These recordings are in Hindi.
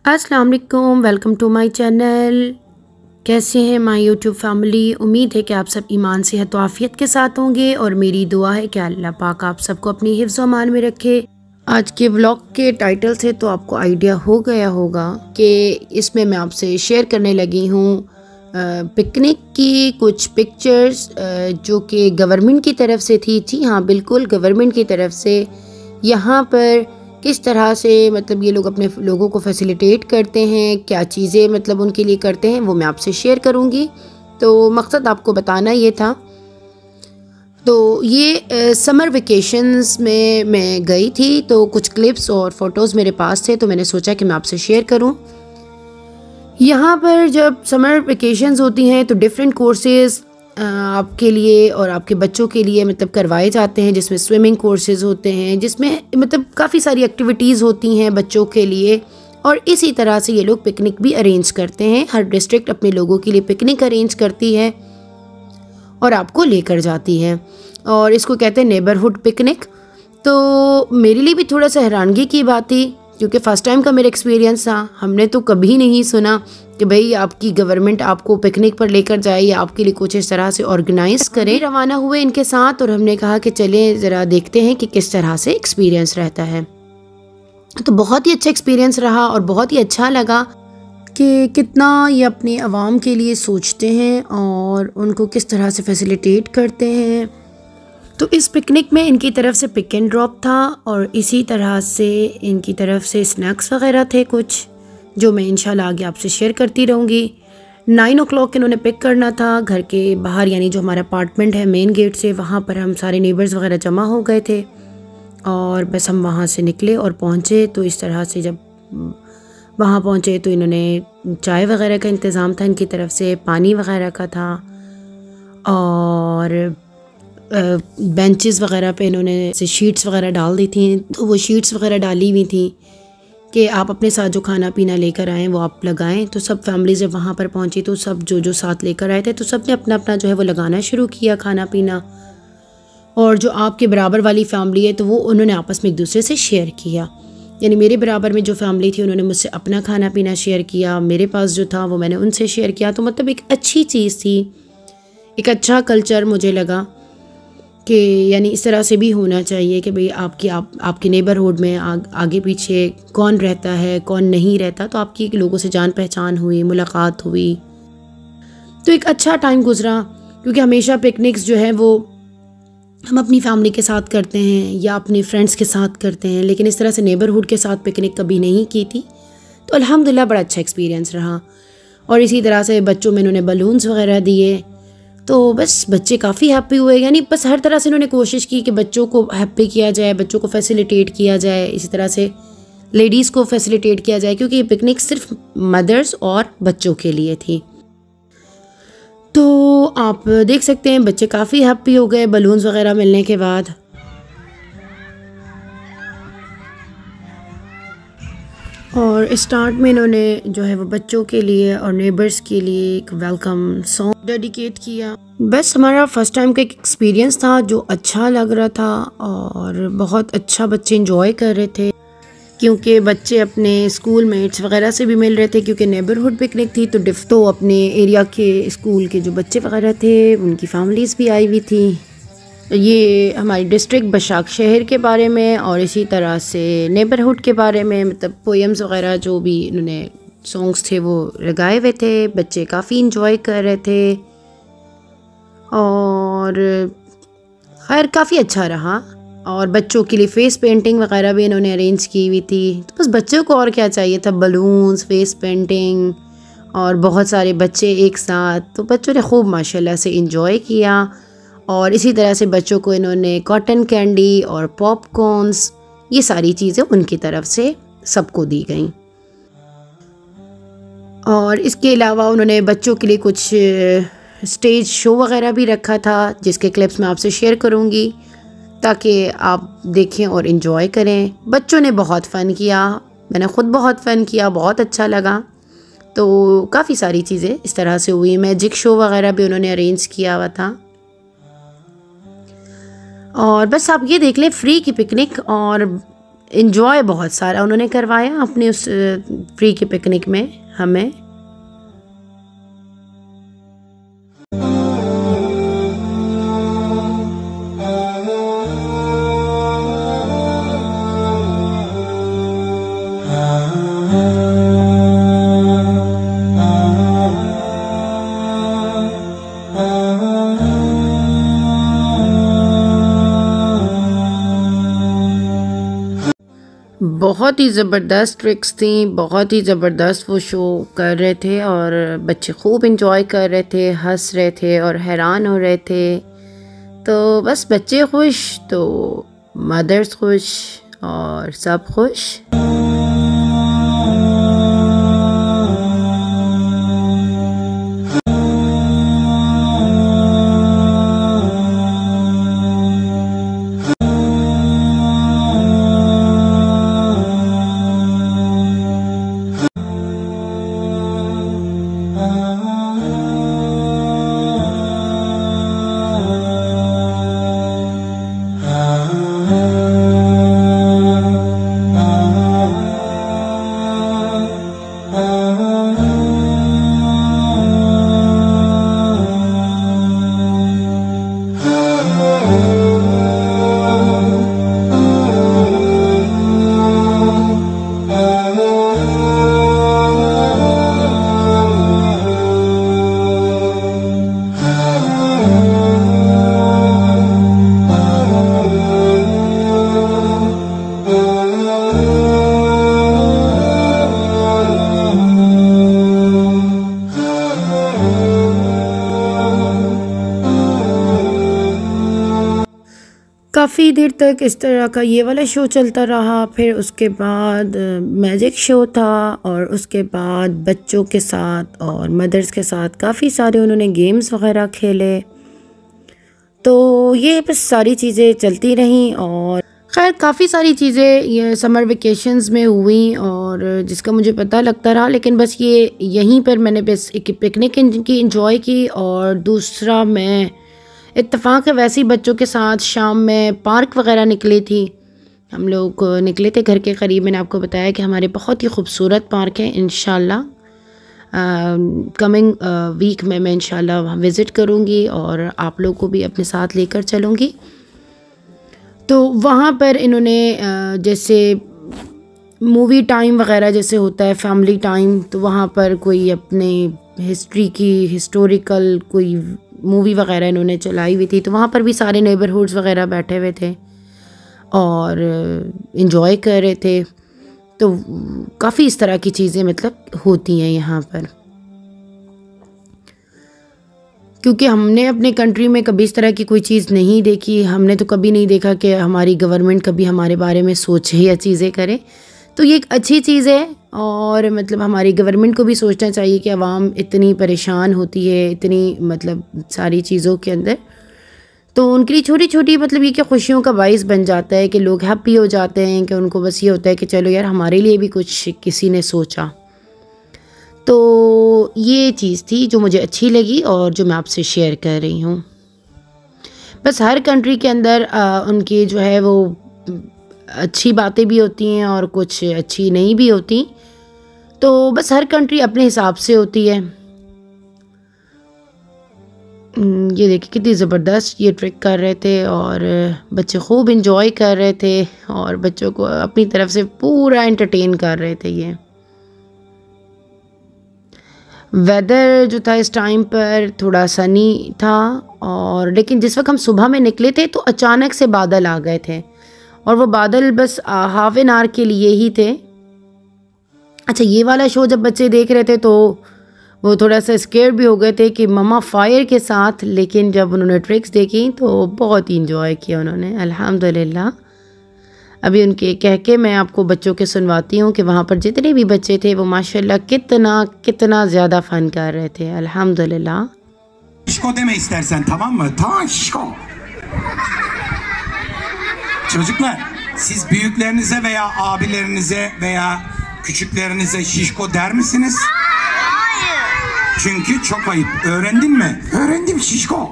अस्सलाम वालेकुम, वेलकम टू माय चैनल। कैसे हैं माय यूट्यूब फैमिली। उम्मीद है कि आप सब ईमान सेहत व आफियत के साथ होंगे और मेरी दुआ है कि अल्लाह पाक आप सबको अपनी हिफ्ज़ व अमान में रखे। आज के व्लॉग के टाइटल से तो आपको आइडिया हो गया होगा कि इसमें मैं आपसे शेयर करने लगी हूँ पिकनिक की कुछ पिक्चर्स जो कि गवर्नमेंट की तरफ से थी। जी हाँ, बिल्कुल गवर्नमेंट की तरफ से। यहाँ पर किस तरह से मतलब ये लोग अपने लोगों को फैसिलिटेट करते हैं, क्या चीज़ें मतलब उनके लिए करते हैं, वो मैं आपसे शेयर करूँगी। तो मकसद आपको बताना ये था। तो ये समर वेकेशंस में मैं गई थी, तो कुछ क्लिप्स और फ़ोटोज़ मेरे पास थे, तो मैंने सोचा कि मैं आपसे शेयर करूँ। यहाँ पर जब समर वेकेशंस होती हैं तो डिफरेंट कोर्सेज़ आपके लिए और आपके बच्चों के लिए मतलब करवाए जाते हैं, जिसमें स्विमिंग कोर्सेज़ होते हैं, जिसमें मतलब काफ़ी सारी एक्टिविटीज़ होती हैं बच्चों के लिए। और इसी तरह से ये लोग पिकनिक भी अरेंज करते हैं। हर डिस्ट्रिक्ट अपने लोगों के लिए पिकनिक अरेंज करती है और आपको लेकर जाती है, और इसको कहते हैं नेबरहुड पिकनिक। तो मेरे लिए भी थोड़ा सा हैरानगी की बात थी, क्योंकि फ़र्स्ट टाइम का मेरा एक्सपीरियंस था। हमने तो कभी नहीं सुना कि भाई आपकी गवर्नमेंट आपको पिकनिक पर लेकर जाए या आपके लिए कुछ इस तरह से ऑर्गेनाइज़ करे। रवाना हुए इनके साथ और हमने कहा कि चलें ज़रा देखते हैं कि किस तरह से एक्सपीरियंस रहता है। तो बहुत ही अच्छा एक्सपीरियंस रहा और बहुत ही अच्छा लगा कि कितना ये अपनी आवाम के लिए सोचते हैं और उनको किस तरह से फैसिलिटेट करते हैं। तो इस पिकनिक में इनकी तरफ से पिक एंड ड्रॉप था और इसी तरह से इनकी तरफ से स्नैक्स वगैरह थे कुछ, जो मैं इंशाल्लाह आगे आपसे शेयर करती रहूँगी। 9 o'clock इन्होंने पिक करना था घर के बाहर, यानी जो हमारा अपार्टमेंट है मेन गेट से, वहाँ पर हम सारे नेबर्स वगैरह जमा हो गए थे और बस हम वहाँ से निकले और पहुँचे। तो इस तरह से जब वहाँ पहुँचे तो इन्होंने चाय वगैरह का इंतज़ाम था इनकी तरफ से, पानी वगैरह का था, और बेंचेस वगैरह पे इन्होंने से शीट्स वगैरह डाल दी थी। तो वो शीट्स वगैरह डाली हुई थी कि आप अपने साथ जो खाना पीना लेकर आएँ वो आप लगाएं। तो सब फैमिली जब वहाँ पर पहुँची तो सब जो साथ लेकर आए थे तो सब ने अपना अपना जो है वो लगाना शुरू किया खाना पीना। और जो आपके बराबर वाली फैमिली है तो वो उन्होंने आपस में एक दूसरे से शेयर किया। यानी मेरे बराबर में जो फैमिली थी उन्होंने मुझसे अपना खाना पीना शेयर किया, मेरे पास जो था वो मैंने उनसे शेयर किया। तो मतलब एक अच्छी चीज़ थी, एक अच्छा कल्चर मुझे लगा कि यानी इस तरह से भी होना चाहिए कि भाई आपके नेबरहुड में आगे पीछे कौन रहता है कौन नहीं रहता। तो आपकी लोगों से जान पहचान हुई, मुलाकात हुई, तो एक अच्छा टाइम गुजरा। क्योंकि हमेशा पिकनिक्स जो है वो हम अपनी फैमिली के साथ करते हैं या अपने फ्रेंड्स के साथ करते हैं, लेकिन इस तरह से नेबरहुड के साथ पिकनिक कभी नहीं की थी। तो अल्हम्दुलिल्लाह बड़ा अच्छा एक्सपीरियंस रहा। और इसी तरह से बच्चों में इन्होंने बलून्स वगैरह दिए, तो बस बच्चे काफ़ी हैप्पी हुए। यानी बस हर तरह से इन्होंने कोशिश की कि बच्चों को हैप्पी किया जाए, बच्चों को फैसिलिटेट किया जाए, इसी तरह से लेडीज़ को फैसिलिटेट किया जाए, क्योंकि ये पिकनिक सिर्फ मदर्स और बच्चों के लिए थी। तो आप देख सकते हैं बच्चे काफ़ी हैप्पी हो गए बलून्स वगैरह मिलने के बाद। और स्टार्ट में इन्होंने जो है वो बच्चों के लिए और नेबर्स के लिए एक वेलकम सॉन्ग डेडिकेट किया। बस हमारा फर्स्ट टाइम का एक एक्सपीरियंस था जो अच्छा लग रहा था और बहुत अच्छा बच्चे इंजॉय कर रहे थे, क्योंकि बच्चे अपने स्कूल मेट्स वगैरह से भी मिल रहे थे। क्योंकि नेबरहुड पिकनिक थी तो अपने एरिया के स्कूल के जो बच्चे वगैरह थे उनकी फैमिलीज़ भी आई हुई थी। ये हमारी डिस्ट्रिक्ट बशाक शहर के बारे में और इसी तरह से नेबरहुड के बारे में मतलब पोएम्स वगैरह जो भी इन्होंने सॉन्ग्स थे वो लगाए हुए थे। बच्चे काफ़ी इंजॉय कर रहे थे और खैर काफ़ी अच्छा रहा। और बच्चों के लिए फ़ेस पेंटिंग वगैरह भी इन्होंने अरेंज की हुई थी। तो बस बच्चों को और क्या चाहिए था, बलून्स, फेस पेंटिंग और बहुत सारे बच्चे एक साथ। तो बच्चों ने खूब माशाल्लाह से इंजॉय किया। और इसी तरह से बच्चों को इन्होंने कॉटन कैंडी और पॉपकॉर्न्स, ये सारी चीज़ें उनकी तरफ से सबको दी गई। और इसके अलावा उन्होंने बच्चों के लिए कुछ स्टेज शो वगैरह भी रखा था, जिसके क्लिप्स मैं आपसे शेयर करूँगी ताकि आप देखें और इन्जॉय करें। बच्चों ने बहुत फ़न किया, मैंने ख़ुद बहुत फ़न किया, बहुत अच्छा लगा। तो काफ़ी सारी चीज़ें इस तरह से हुई। मैजिक शो वगैरह भी उन्होंने अरेंज किया हुआ था। और बस आप ये देख लें, फ्री की पिकनिक और इंजॉय बहुत सारा उन्होंने करवाया अपने उस फ्री के पिकनिक में हमें। बहुत ही ज़बरदस्त ट्रिक्स थी, बहुत ही ज़बरदस्त वो शो कर रहे थे और बच्चे खूब इंजॉय कर रहे थे, हंस रहे थे और हैरान हो रहे थे। तो बस बच्चे खुश तो मदर्स खुश और सब खुश। काफ़ी देर तक इस तरह का ये वाला शो चलता रहा। फिर उसके बाद मैजिक शो था और उसके बाद बच्चों के साथ और मदर्स के साथ काफ़ी सारे उन्होंने गेम्स वगैरह खेले। तो ये बस सारी चीज़ें चलती रहीं और खैर काफ़ी सारी चीज़ें ये समर वेकेशंस में हुई और जिसका मुझे पता लगता रहा। लेकिन बस ये यहीं पर मैंने बस एक पिकनिक की इंजॉय की और दूसरा मैं इत्तेफाक है वैसे ही बच्चों के साथ शाम में पार्क वगैरह निकली थी। हम लोग निकले थे घर के करीब। मैंने आपको बताया कि हमारे बहुत ही खूबसूरत पार्क है। इंशाल्लाह कमिंग वीक में मैं इंशाल्लाह वहाँ विज़िट करूँगी और आप लोग को भी अपने साथ लेकर चलूँगी। तो वहाँ पर इन्होंने जैसे मूवी टाइम वगैरह जैसे होता है फैमिली टाइम, तो वहाँ पर कोई अपने हिस्ट्री की हिस्टोरिकल कोई मूवी वगैरह इन्होंने चलाई हुई थी। तो वहाँ पर भी सारे नेबरहुड्स वगैरह बैठे हुए थे और इन्जॉय कर रहे थे। तो काफ़ी इस तरह की चीज़ें मतलब होती हैं यहाँ पर, क्योंकि हमने अपने कंट्री में कभी इस तरह की कोई चीज़ नहीं देखी। हमने तो कभी नहीं देखा कि हमारी गवर्नमेंट कभी हमारे बारे में सोचे या चीज़ें करे। तो ये एक अच्छी चीज़ है और मतलब हमारी गवर्नमेंट को भी सोचना चाहिए कि आवाम इतनी परेशान होती है इतनी मतलब सारी चीज़ों के अंदर, तो उनके लिए छोटी छोटी मतलब ये क्या खुशियों का बाइस बन जाता है कि लोग हैप्पी हो जाते हैं कि उनको बस ये होता है कि चलो यार हमारे लिए भी कुछ किसी ने सोचा। तो ये चीज़ थी जो मुझे अच्छी लगी और जो मैं आपसे शेयर कर रही हूँ। बस हर कंट्री के अंदर उनकी जो है वो अच्छी बातें भी होती हैं और कुछ अच्छी नहीं भी होती। तो बस हर कंट्री अपने हिसाब से होती है। ये देखिए कितनी ज़बरदस्त ये ट्रिक कर रहे थे और बच्चे खूब इंजॉय कर रहे थे और बच्चों को अपनी तरफ से पूरा एंटरटेन कर रहे थे। ये वेदर जो था इस टाइम पर थोड़ा सनी था और लेकिन जिस वक्त हम सुबह में निकले थे तो अचानक से बादल आ गए थे और वो बादल बस हाफ एन आवर के लिए ही थे। अच्छा, ये वाला शो जब बच्चे देख रहे थे तो वो थोड़ा सा स्केयर भी हो गए थे कि मम्मा फायर के साथ, लेकिन जब उन्होंने ट्रिक्स देखी तो बहुत ही इंजॉय किया उन्होंने अल्हम्दुलिल्लाह। अभी उनके कह के मैं आपको बच्चों के सुनवाती हूँ कि वहाँ पर जितने भी बच्चे थे वो माशाल्लाह कितना ज़्यादा फ़न कर रहे थे अल्हम्दुलिल्लाह। Şişko deme istersen, tamam mı? Tamam şişko. Çocuklar, siz büyüklerinize veya abilerinize veya küçüklerinize şişko der misiniz? Hayır. Çünkü çok ayıp. Öğrendin mi? Öğrendim şişko.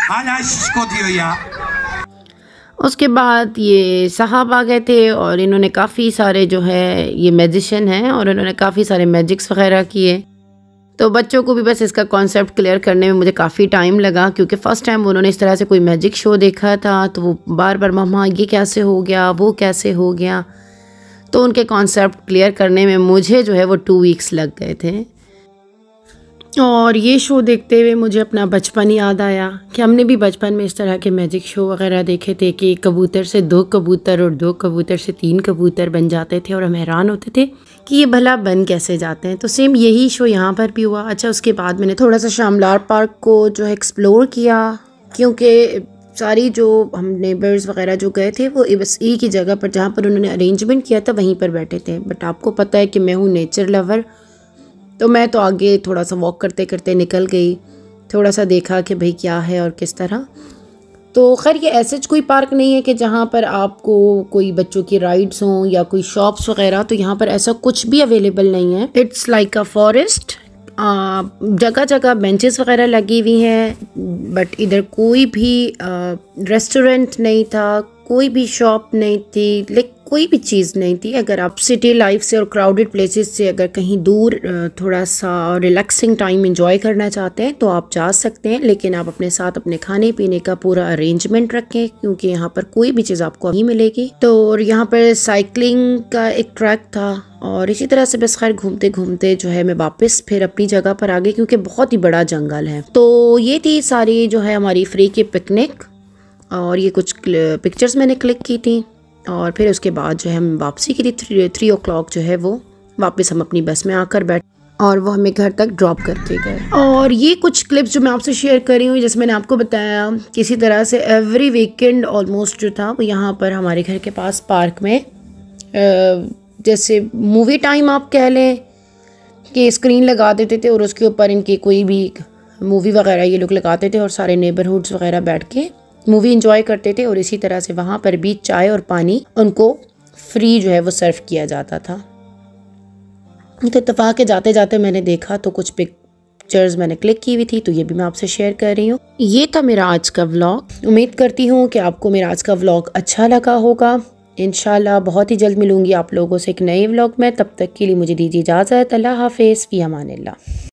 Hala şişko diyor ya. उसके बाद ये साहब आ गए थे और इन्होंने काफ़ी सारे जो है ये मैजिशियन हैं और इन्होंने काफ़ी सारे मैजिक्स वगैरह किए। तो बच्चों को भी बस इसका कॉन्सेप्ट क्लियर करने में मुझे काफ़ी टाइम लगा, क्योंकि फ़र्स्ट टाइम उन्होंने इस तरह से कोई मैजिक शो देखा था तो वो बार बार मम्मा ये कैसे हो गया, वो कैसे हो गया। तो उनके कॉन्सेप्ट क्लियर करने में मुझे जो है वो 2 वीक्स लग गए थे। और ये शो देखते हुए मुझे अपना बचपन याद आया कि हमने भी बचपन में इस तरह के मैजिक शो वगैरह देखे थे कि कबूतर से 2 कबूतर और 2 कबूतर से 3 कबूतर बन जाते थे और हम हैरान होते थे कि ये भला बन कैसे जाते हैं। तो सेम यही शो यहाँ पर भी हुआ। अच्छा, उसके बाद मैंने थोड़ा सा शामलार पार्क को जो है एक्सप्लोर किया, क्योंकि सारी जो हम नेबर्स वगैरह जो गए थे वो बस एक ही जगह पर जहाँ पर उन्होंने अरेंजमेंट किया था वहीं पर बैठे थे। बट आपको पता है कि मैं हूँ नेचर लवर, तो मैं तो आगे थोड़ा सा वॉक करते करते निकल गई, थोड़ा सा देखा कि भाई क्या है और किस तरह। तो खैर ये ऐसे कोई पार्क नहीं है कि जहाँ पर आपको कोई बच्चों की राइड्स हों या कोई शॉप्स वगैरह, तो यहाँ पर ऐसा कुछ भी अवेलेबल नहीं है। It's like a forest. जगह जगह बेंचेस वगैरह लगी हुई हैं, बट इधर कोई भी रेस्टोरेंट नहीं था, कोई भी शॉप नहीं थी, लाइक कोई भी चीज़ नहीं थी। अगर आप सिटी लाइफ से और क्राउडेड प्लेसेस से अगर कहीं दूर थोड़ा सा रिलैक्सिंग टाइम एंजॉय करना चाहते हैं तो आप जा सकते हैं, लेकिन आप अपने साथ अपने खाने पीने का पूरा अरेंजमेंट रखें, क्योंकि यहाँ पर कोई भी चीज़ आपको नहीं मिलेगी। तो यहाँ पर साइकिलिंग का एक ट्रैक था और इसी तरह से बस खैर घूमते घूमते जो है मैं वापस फिर अपनी जगह पर आ गई, क्योंकि बहुत ही बड़ा जंगल है। तो ये थी सारी जो है हमारी फ्री की पिकनिक, और ये कुछ पिक्चर्स मैंने क्लिक की थी और फिर उसके बाद जो है हम वापसी की थी 3 o'clock जो है वो वापस हम अपनी बस में आकर बैठ और वो हमें घर तक ड्रॉप करके गए। और ये कुछ क्लिप्स जो मैं आपसे शेयर कर रही हूँ, जैसे मैंने आपको बताया किसी तरह से एवरी वीकेंड ऑलमोस्ट जो था वो यहाँ पर हमारे घर के पास पार्क में जैसे मूवी टाइम आप कह लें कि स्क्रीन लगा देते थे और उसके ऊपर इनकी कोई भी मूवी वगैरह ये लोग लगाते थे और सारे नेबरहुड्स वगैरह बैठ के मूवी एंजॉय करते थे। और इसी तरह से वहाँ पर भी चाय और पानी उनको फ्री जो है वो सर्व किया जाता था। तो इत्तेफाक के जाते जाते मैंने देखा तो कुछ पिक्चर्स मैंने क्लिक की हुई थी, तो ये भी मैं आपसे शेयर कर रही हूँ। ये था मेरा आज का व्लॉग। उम्मीद करती हूँ कि आपको मेरा आज का व्लॉग अच्छा लगा होगा। इंशाल्लाह बहुत ही जल्द मिलूंगी आप लोगों से एक नए व्लॉग में। तब तक के लिए मुझे दीजिए इजाज़त। अल्लाह हाफिज़, फ़ी अमानिल्लाह।